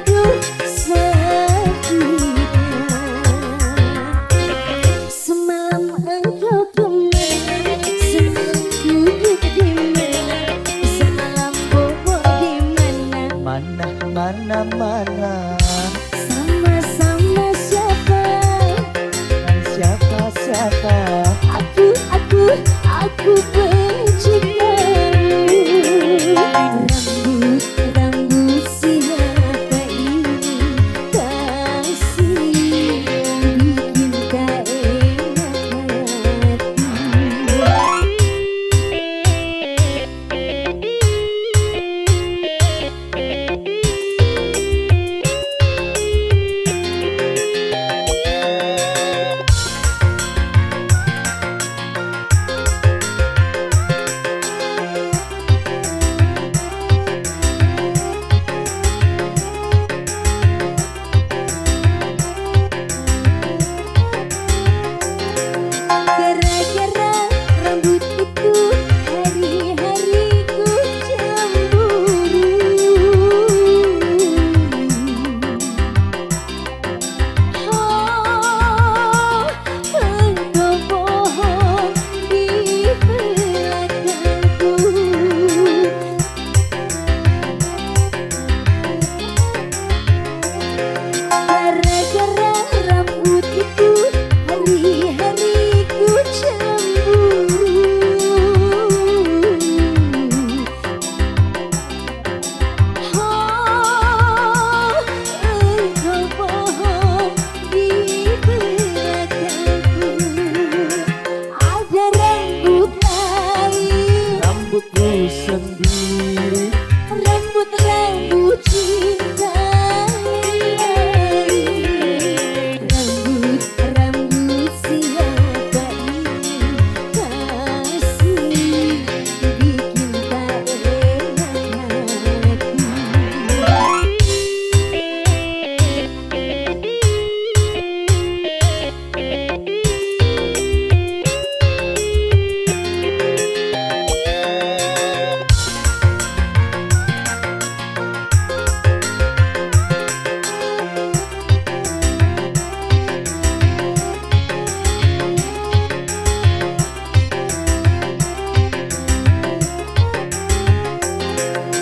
aduh sakitnya. Semalam engkau kemana, semalam duduk di mana, semalam bobo di mana. Mana Sama-sama siapa? siapa Aku benci kamu. Rambut siapa ini kasih bikin tak enak gara-gara rambut itu hari-hari ku cemburu. Oh, engkau bohong di belakangku. Gara-gara rambut itu hari-hari ku cemburu. Oh, engkau bohong di belakangku. Ada rambut lain, rambutku sendiri. rambut cinta lain. Rambut siapa ini kasih bikin tak enak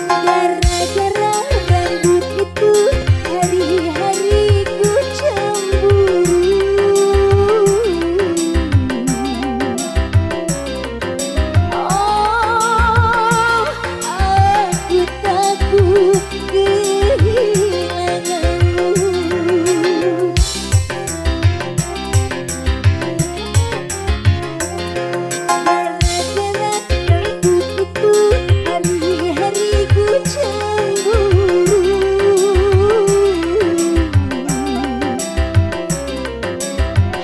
gara-gara rambut itu hari-hari ku cemburu. Oh, aku takut kehilanganmu. Gara-gara rambut itu hari-hari ku cemburu.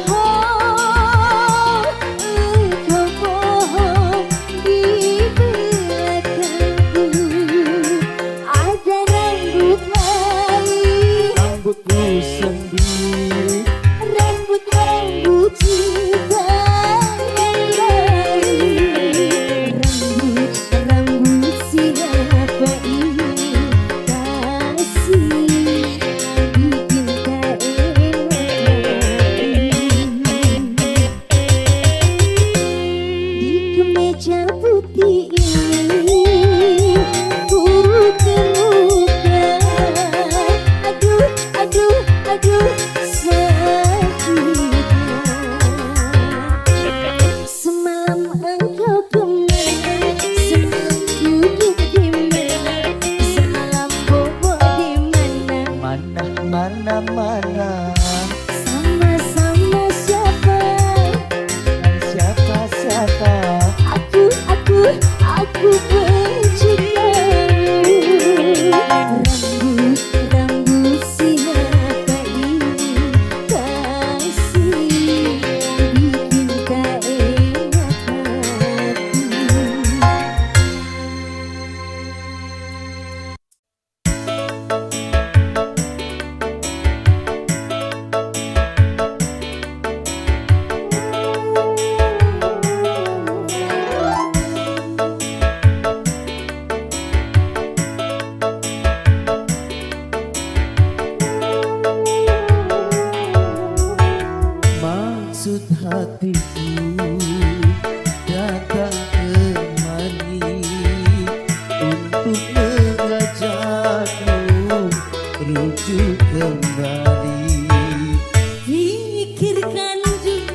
Oh, engkau bohong di belakangku. Ada rambut lain, Rambutku sendiri. rambut cinta lain. Rambut siapa ini kasih bikin tak enak. Di kemeja putih ini ku temukan, aduh sakitnya. Semalam engkau kemana, semalam duduk di mana, semalam bobo di mana. Mana Sama-sama siapa? siapa Aku benci kamu. Rambut siapa ini kasih bikin tak enak hati. hatiku datang kemari untuk mengajakmu rujuk kembali. Pikirkan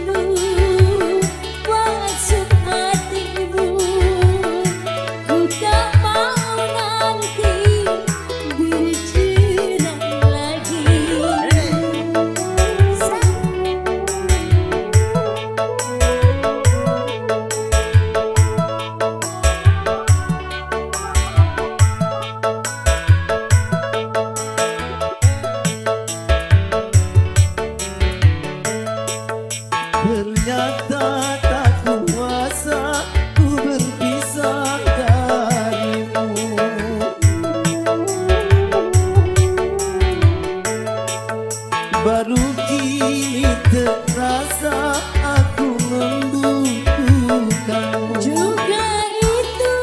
dulu maksud hatimu, ku tak mau nanti bercerai lagi. Ternyata tak kuasa ku berpisah darimu. Baru kini terasa aku membutuhkanmu. Juga itu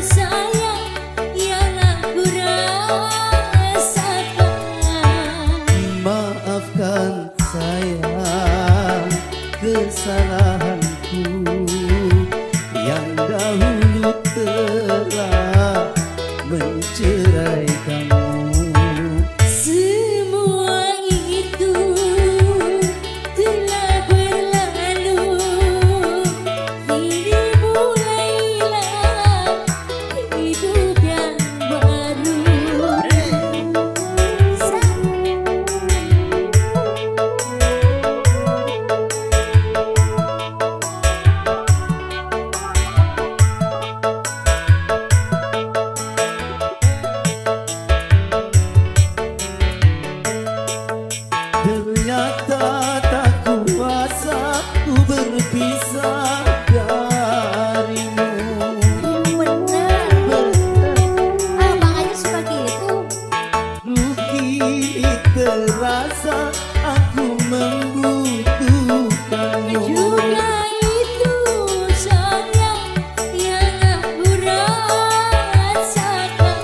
sayang yang aku rasakan. Maafkan sayang kesalahanku yang dahulu telah menceraikanmu. Semua itu telah berlalu, kini mulailah hidup yang baru. Ternyata tak kuasa ku berpisah darimu. Benar, makanya seperti itu. Kini terasa aku membutuhkanmu. Juga itu sayang yang aku rasakan.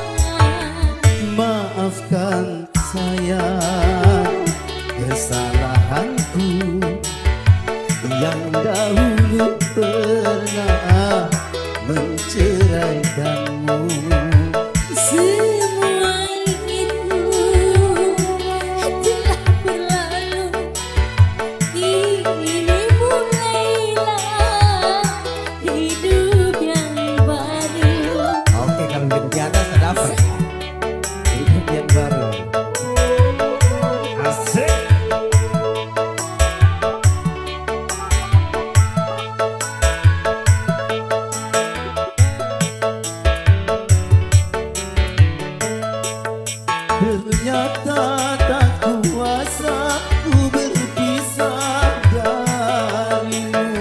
Maafkan saya kesalahanku yang dahulu pernah menceraikanmu. Semua itu telah berlalu, kini mulailah hidup yang baru. Oke, kalau gitu di atas ada apa? Hidup yang baru. Asik. Ternyata tak kuasa ku berpisah darimu.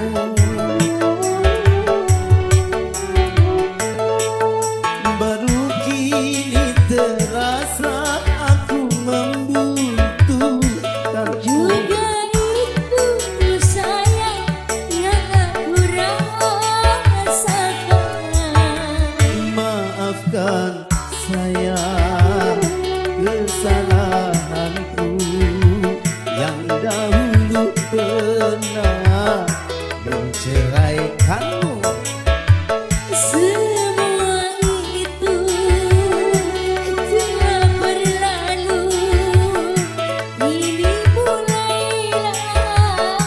Baru kini terasa aku membutuhkan. Juga itu sayang yang aku rasakan. Maafkan saya kesalahanku yang dahulu pernah menceraikanmu. Semua itu telah berlalu, kini mulailah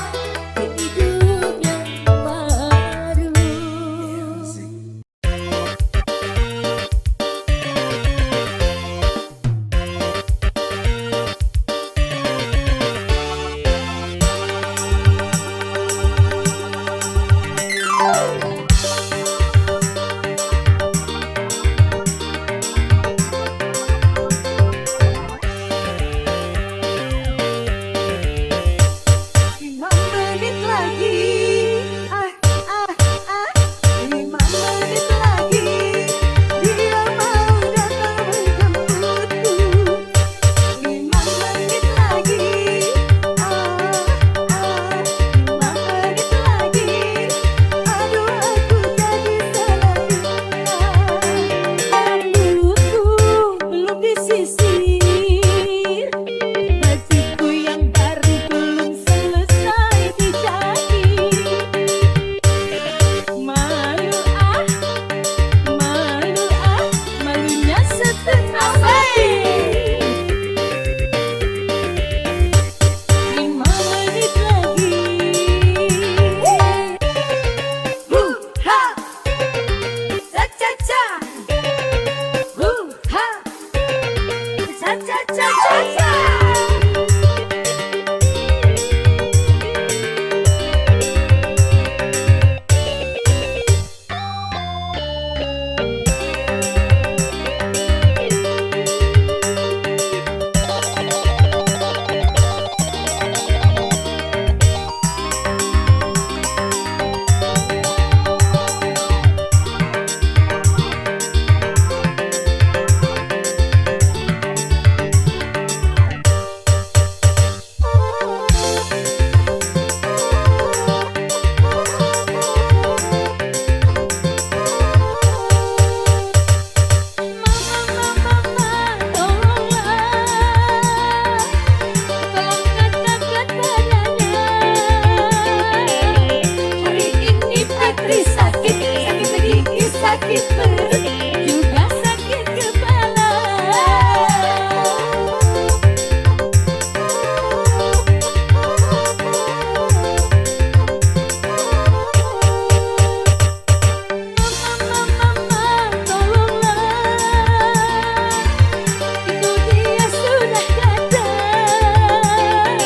hidup yang baru. Sakit perut juga sakit kepala. Mama, tolonglah, itu dia sudah datang.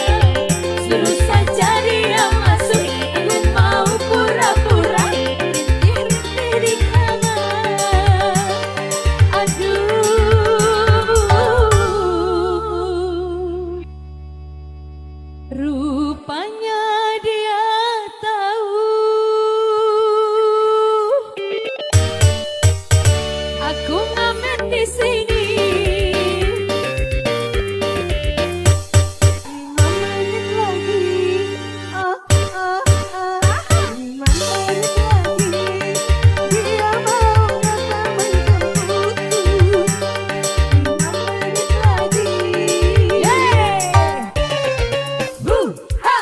Suruh saja dia masuk, aku mau pura-pura rintih-rintih di kamar. Aduh, rupanya dia tahu aku ngamen di sini. 5 menit lagi, 5 menit lagi, dia mau datang menjemputku. 5 menit lagi, yeay, ha,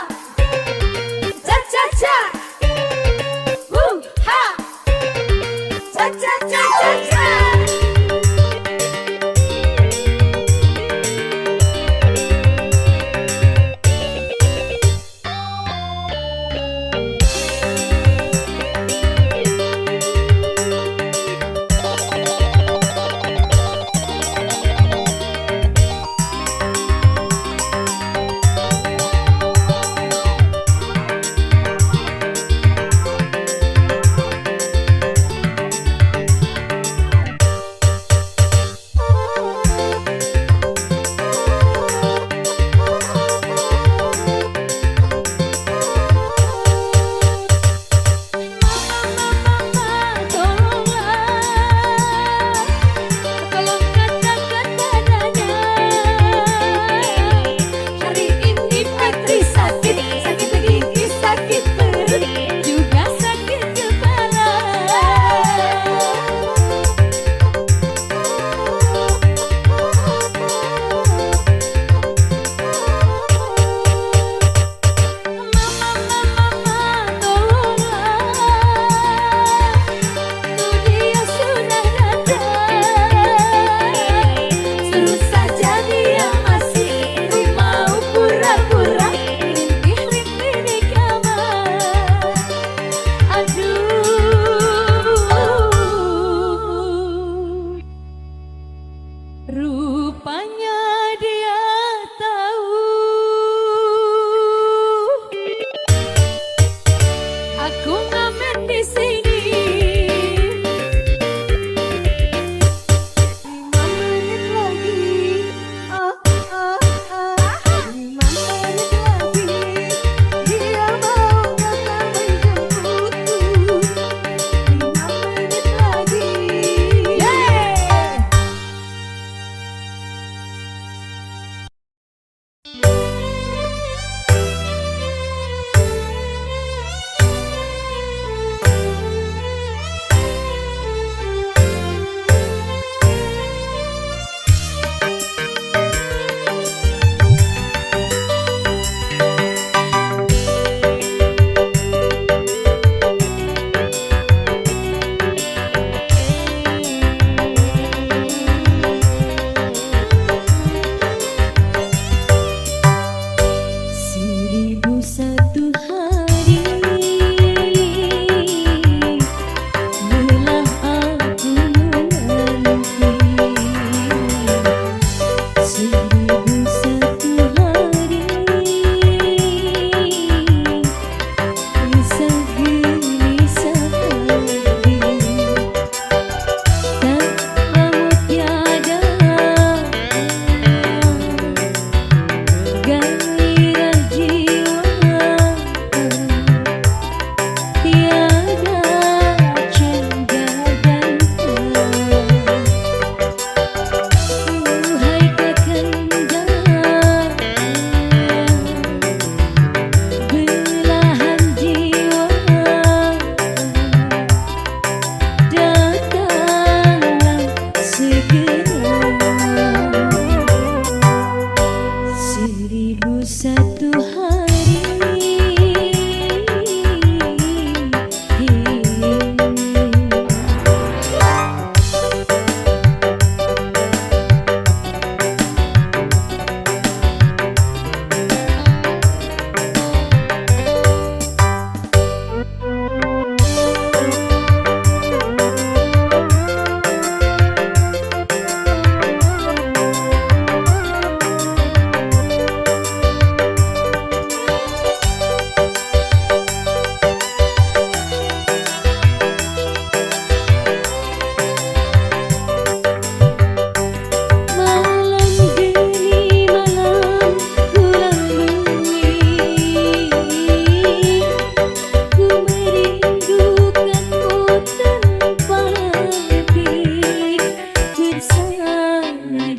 satu hari.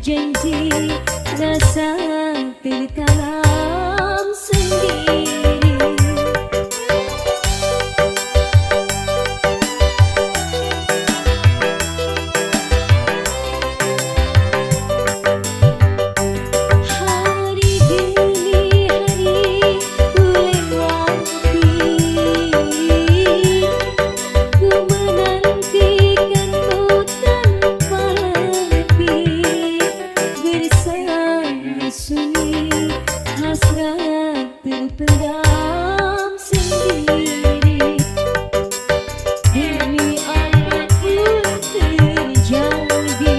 Janji rasa terkalam sendiri. Hari demi hari ku lewati, ku menantikanmu tanpa lebih. Sunyi hasrat terpendam sendiri. Demi apapun terjadi,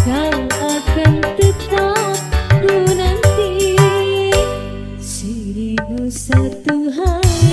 kau akan tetap ku nanti 1001 hari.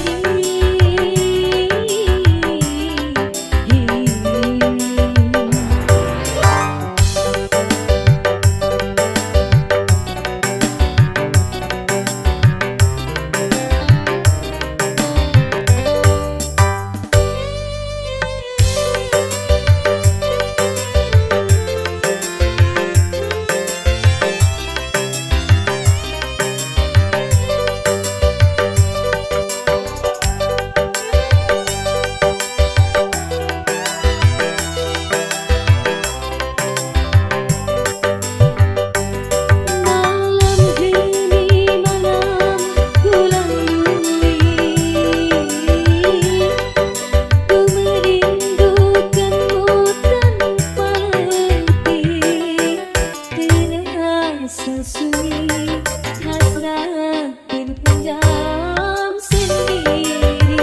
Sunyi hasrat terpendam sendiri.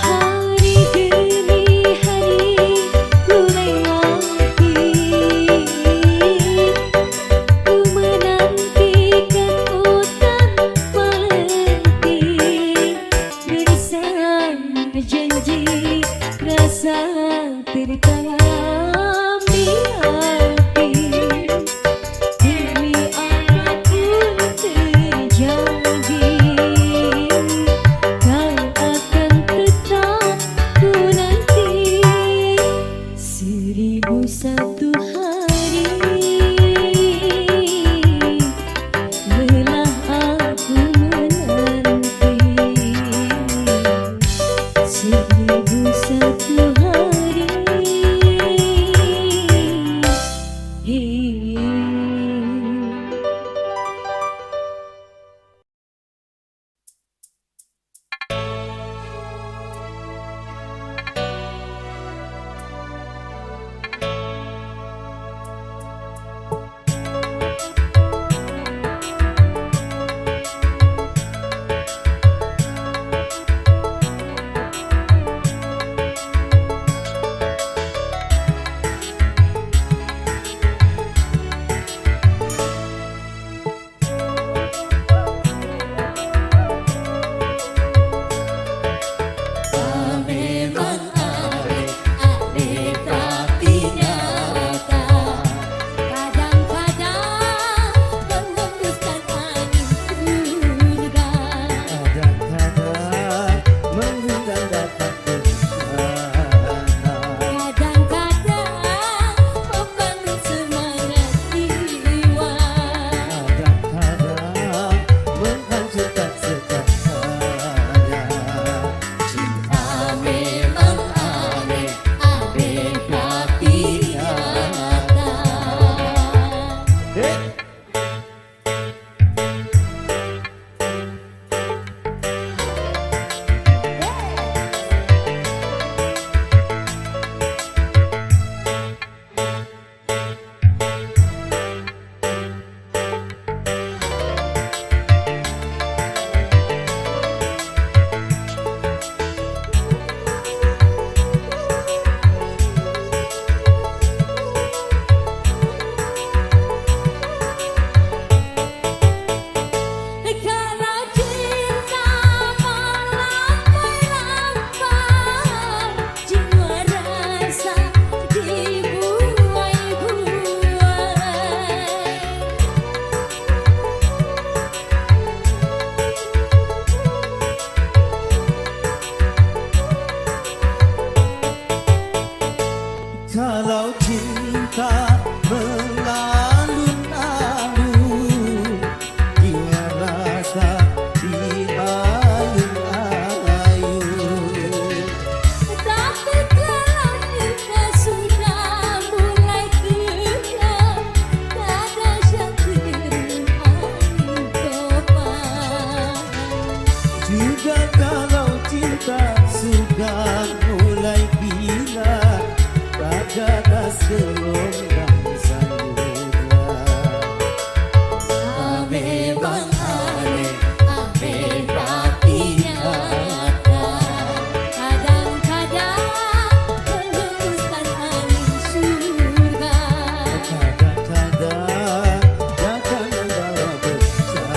Hari demi hari ku lewati, ku menantikanmu tanpa letih. Juga kalau cinta sudah mulai gila, tak ganas gelombang samudra. Memang aneh, aneh tapi nyata. Kadang-kadang hembuskan angin surga. Kadang-kadang datang membawa bencana.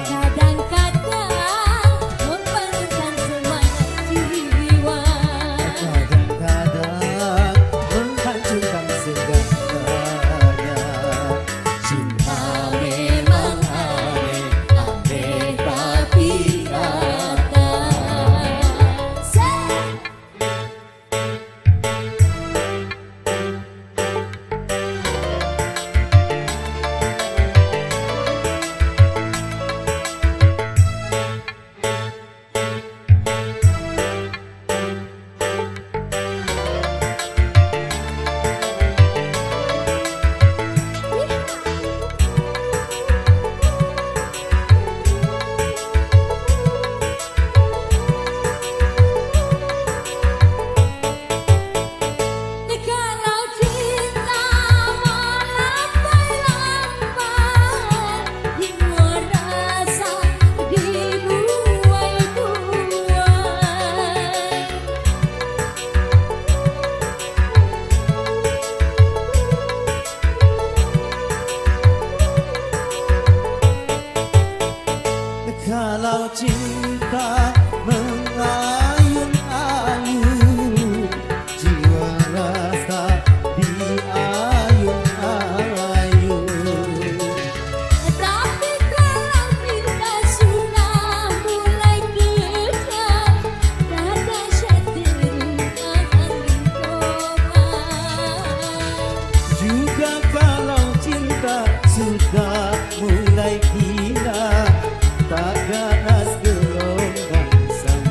Kadang-kadang memperlukan semangat jiwa. Kadang-kadang menghancurkan segalanya. Cinta Memang aneh, aneh tapi nyata. Kalau cinta melambai-lambai, hingga rasa dibuai-buai. Kalau cinta mengayun-ayun, jiwa rasa diayun-ayun. Tapi kalau cinta sudah mulai kejam, rada setirnya angin topan. Juga kalau cinta sudah mulai gila, tak ganas gelombang samudra.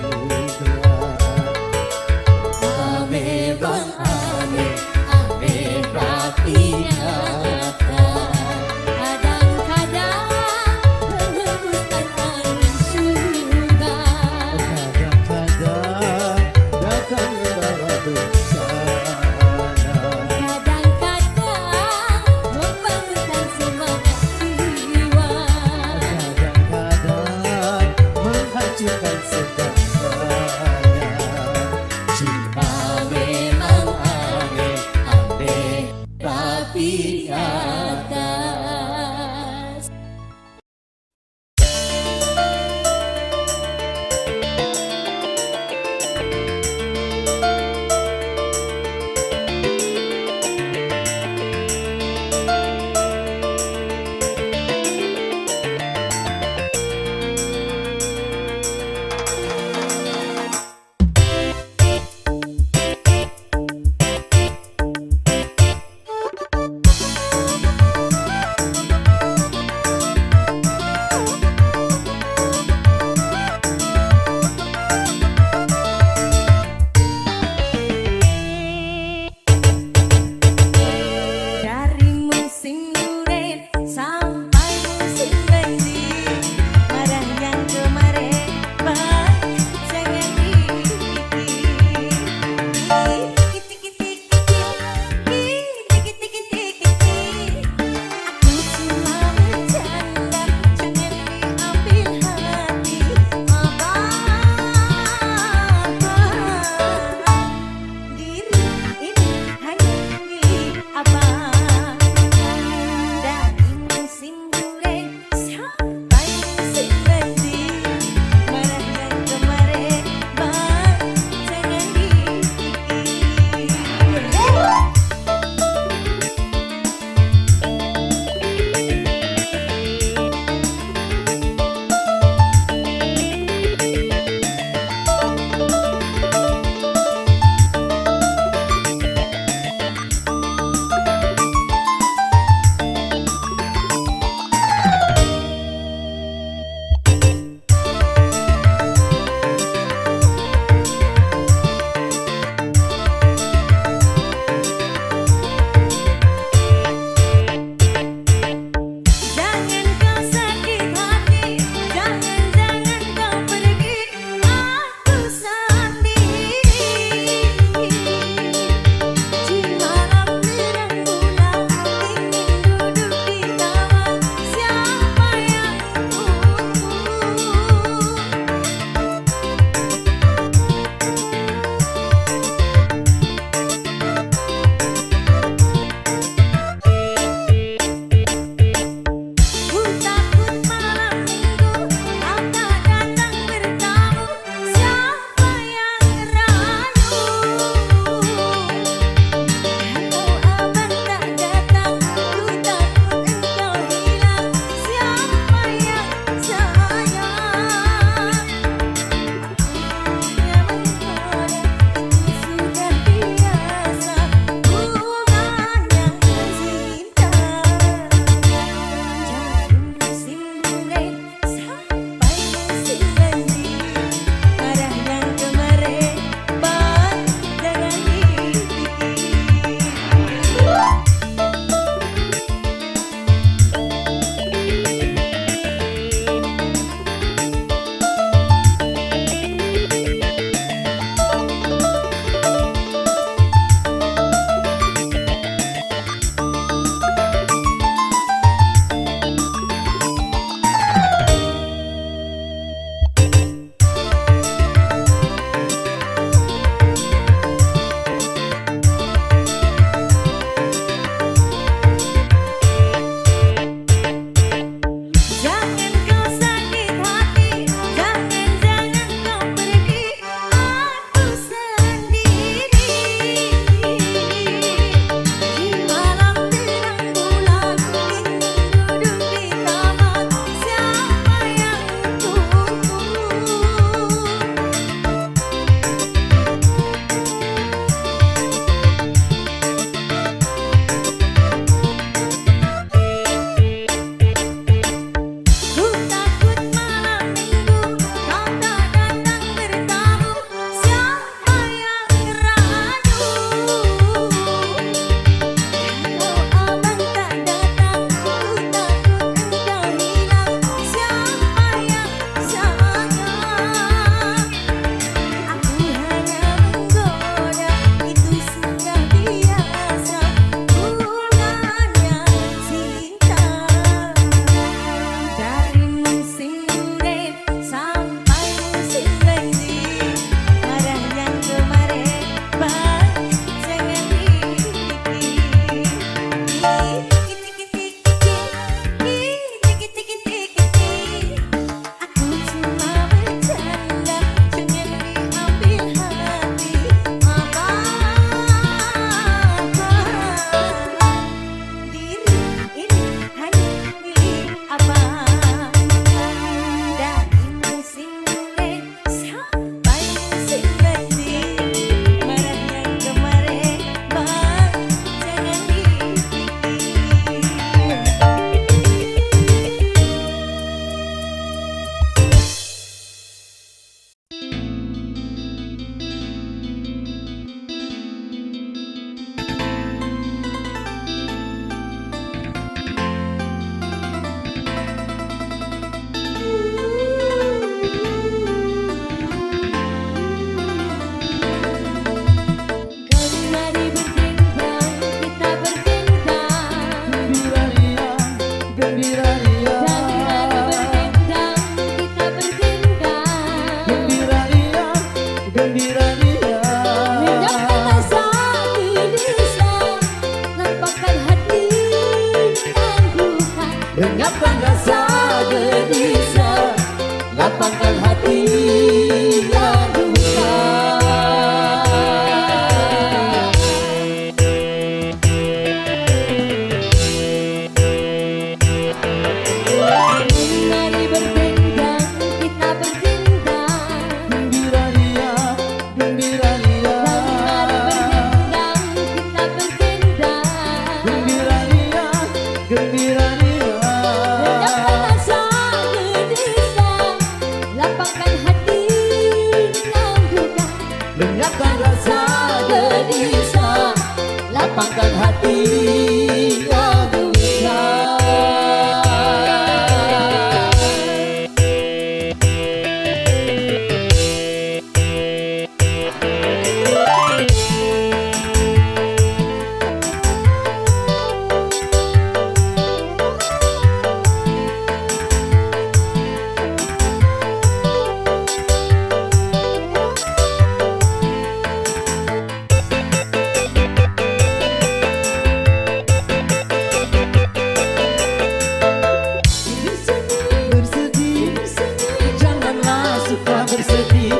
bersedih,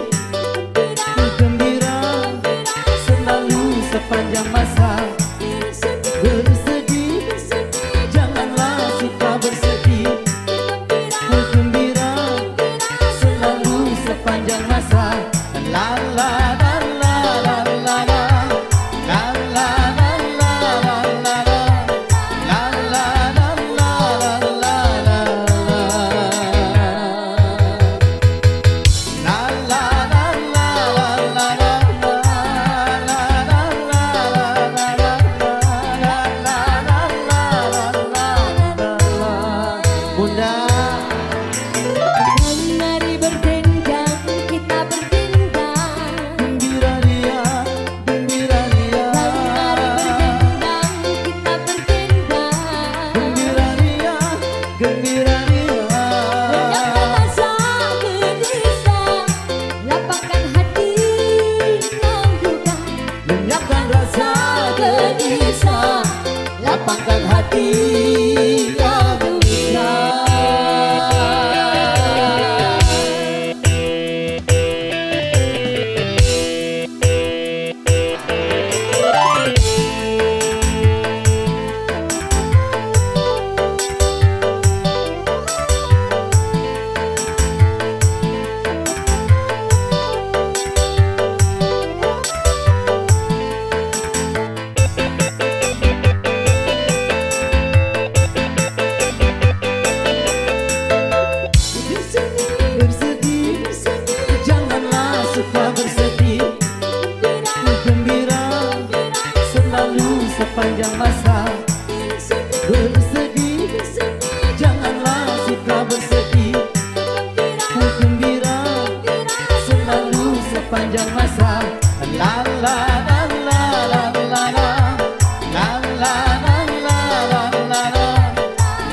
gembira selalu sepanjang masa. Bersedih, janganlah suka bersedih, gembira selalu sepanjang masa. La la la la la la la. La la la la la la la. La la la la la la la. La la la la la la la. La la la la la la. Bunda, Mari berdendang, kita berdendang. gembira dia, gembira dia. Mari berdendang, kita berdendang. Gembira dia, gembira dia. Lenyapkan rasa gelisah, lapangkan hati yang duka. Lenyapkan rasa gelisah, lapangkan hati yang duka. Bersedih, janganlah suka bersedih, gembira selalu sepanjang masa. Bersedih, janganlah suka bersedih, gembira selalu sepanjang masa. La la la la la la la. La la la la la la la.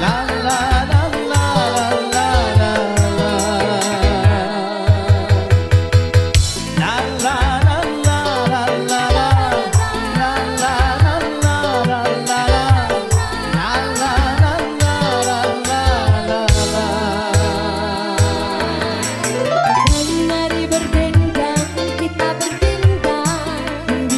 La la la la la la la. La la la la la la la. La la la la la la la. La la la la la la la. Mari berdendang, kita berdendang.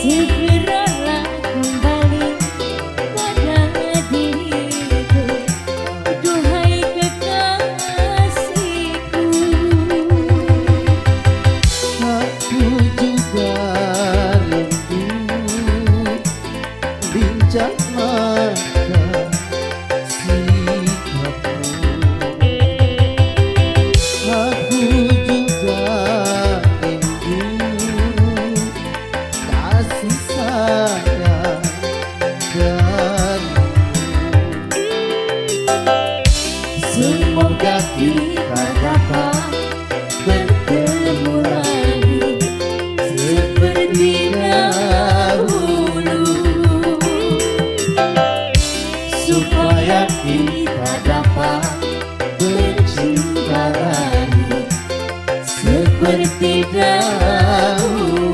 segeralah kembali pada diriku, duhai kekasihku. Aku juga rindu bincang mata sikapmu. Aku juga rindu kasih sayang darimu. Semoga kita dapat bertemu lagi seperti dahulu, Supaya kita dapat bercinta lagi seperti dahulu.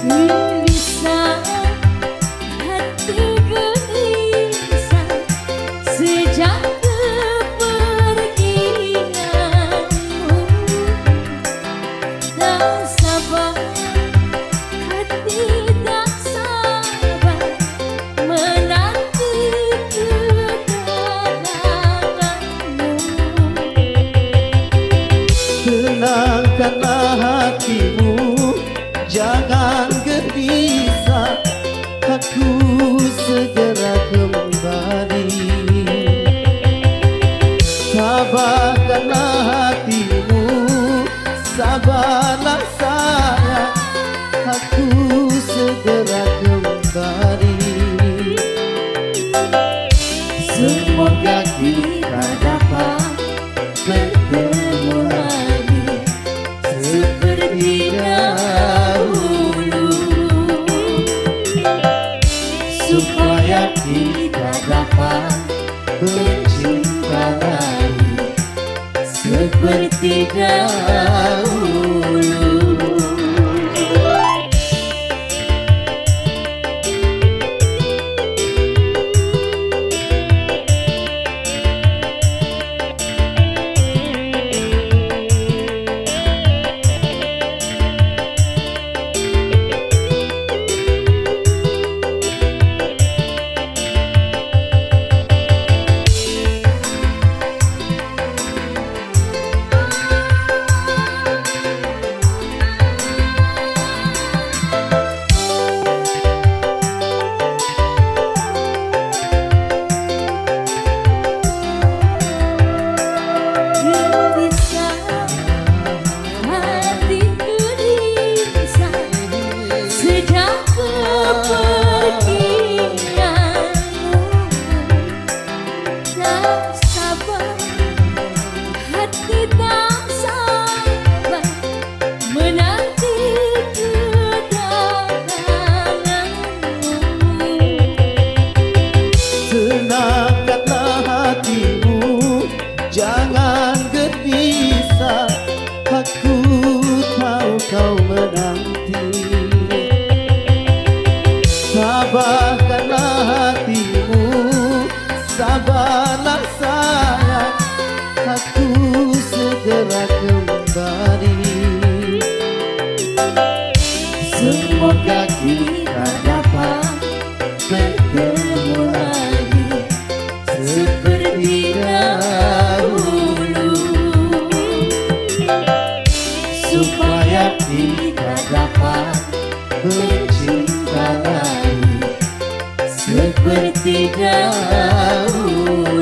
Gelisah hati gelisah sejak kepergianmu. Tak sabar hati tak sabar menanti kedatanganmu. Tenangkanlah hatimu, jangan gelisah, aku segera kembali. Sabarkanlah hatimu, sabarlah sayang, aku segera kembali. Semoga kita dapat bertemu lagi seperti dahulu, Supaya kita dapat bercinta lagi seperti dahulu. Gelisah hati gelisah sejak kepergianmu. Tak sabar hati tak sabar menanti kedatanganmu. Tenangkanlah hatimu, jangan gelisah, aku tahu kau menanti. Sabarkanlah hatimu, sabarlah sayang, aku segera kembali. Semoga kita dapat bertemu lagi seperti dahulu, Supaya kita dapat bercinta lagi seperti dahulu.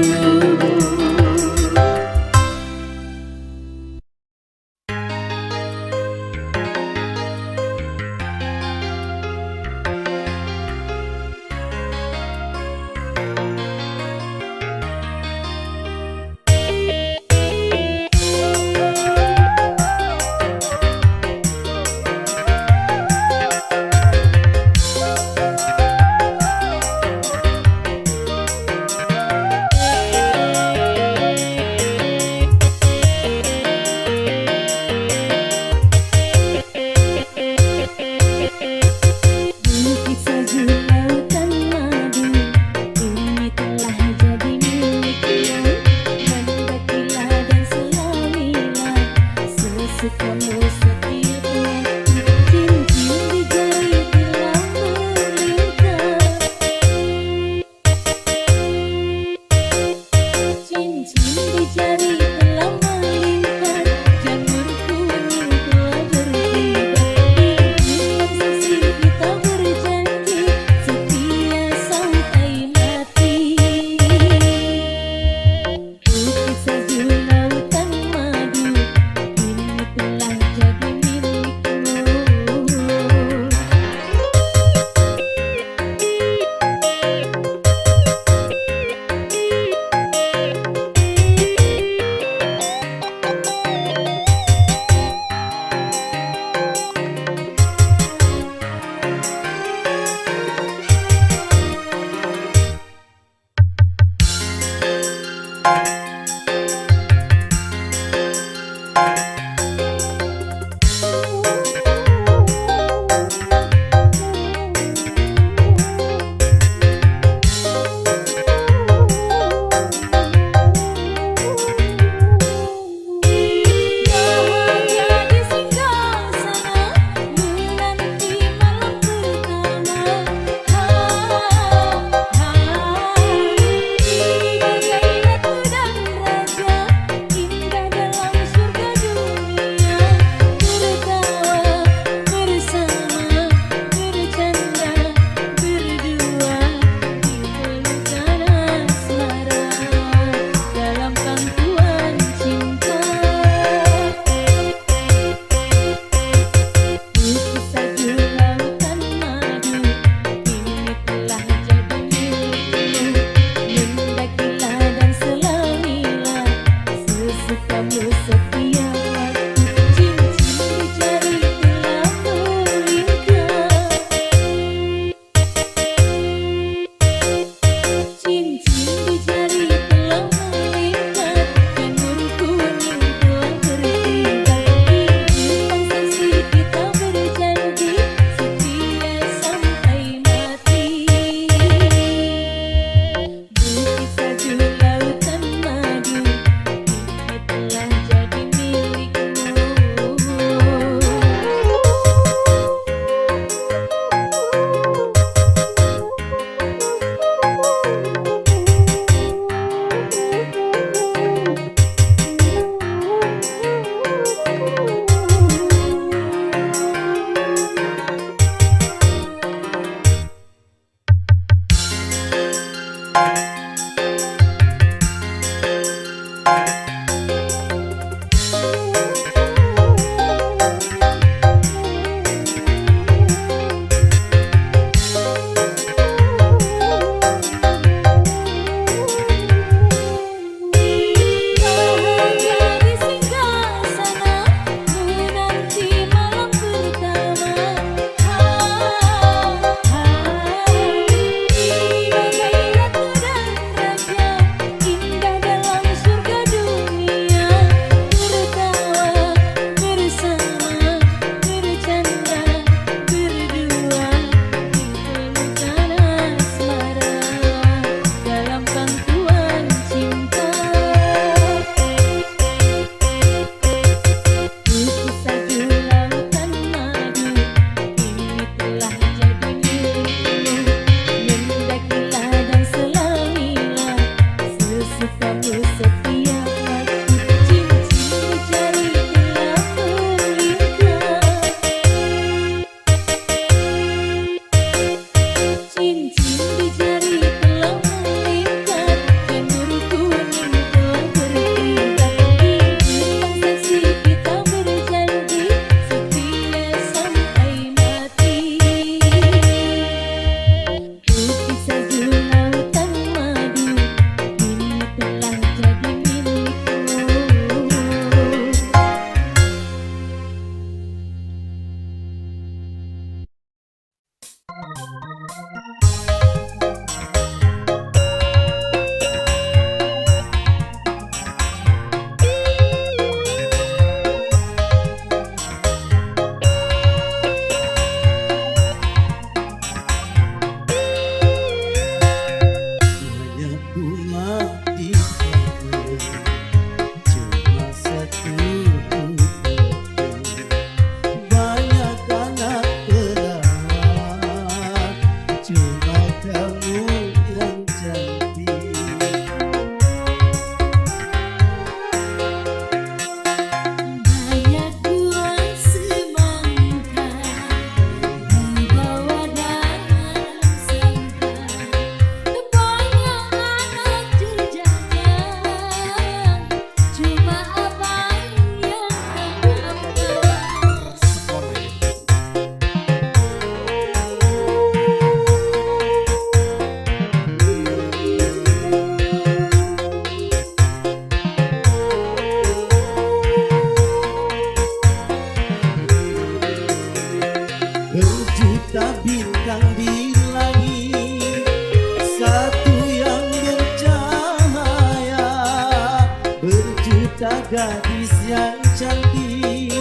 gadis yang cantik,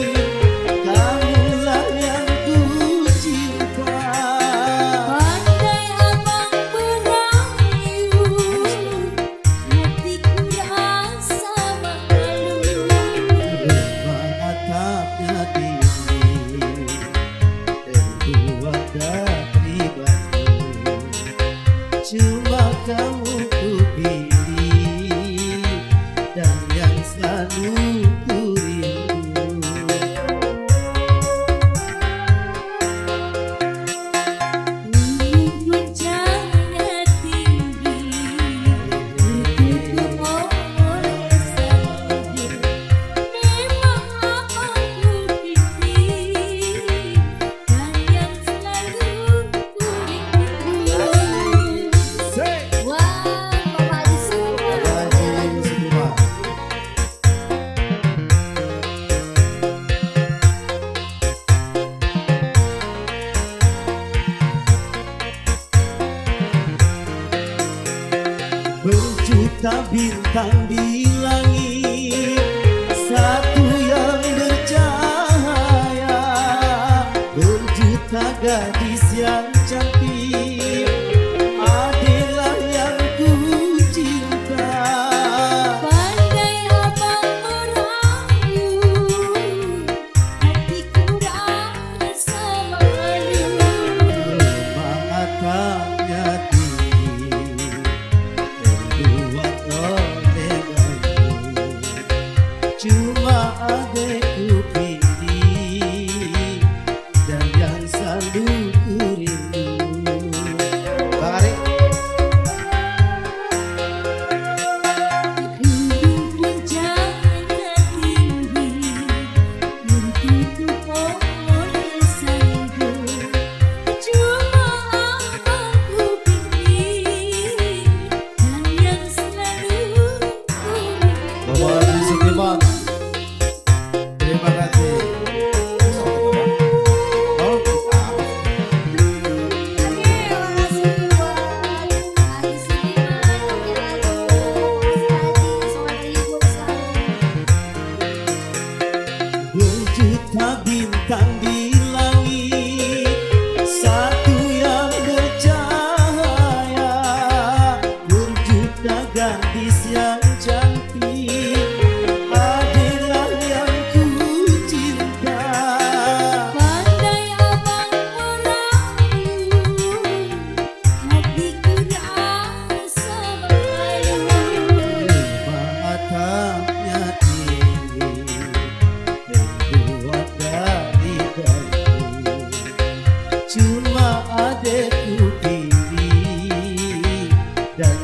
kamulah yang ku cinta. Pandai abang merayu, hatiku rasa malu. Atapnya tinggi, berdua dari batu, cuma kamu ku pilih dan yang selalu ku rindu. Wajahnya tinggi, tertutup oleh salju. Memang abangku pilih dan yang selalu ku rindu. Wah, Bapak di semua. Berjuta bintang di langit, satu yang bercahaya. Berjuta gadis yang cantik, adalah yang ku cinta. Pandai abang merayu, hatiku rasa malu. Matanya tinggi, terbuat oleh batu, cuma adekku pilih dan yang selalu ku rindu. Bang Ari. Wajahnya tinggi, tertutup oleh salju. Cuma abangku pilih dan yang selalu ku rindu. Bapak Haji Sudirman, terima kasih. Oh, kita. Berjuta bintang di langit, satu yang bercahaya. Berjuta gadis yang cantik, adalah yang ku cinta. Pandai abang merayu, hatiku rasa malu. Matanya tinggi, terbuat dari batu, cuma adekku pilih dan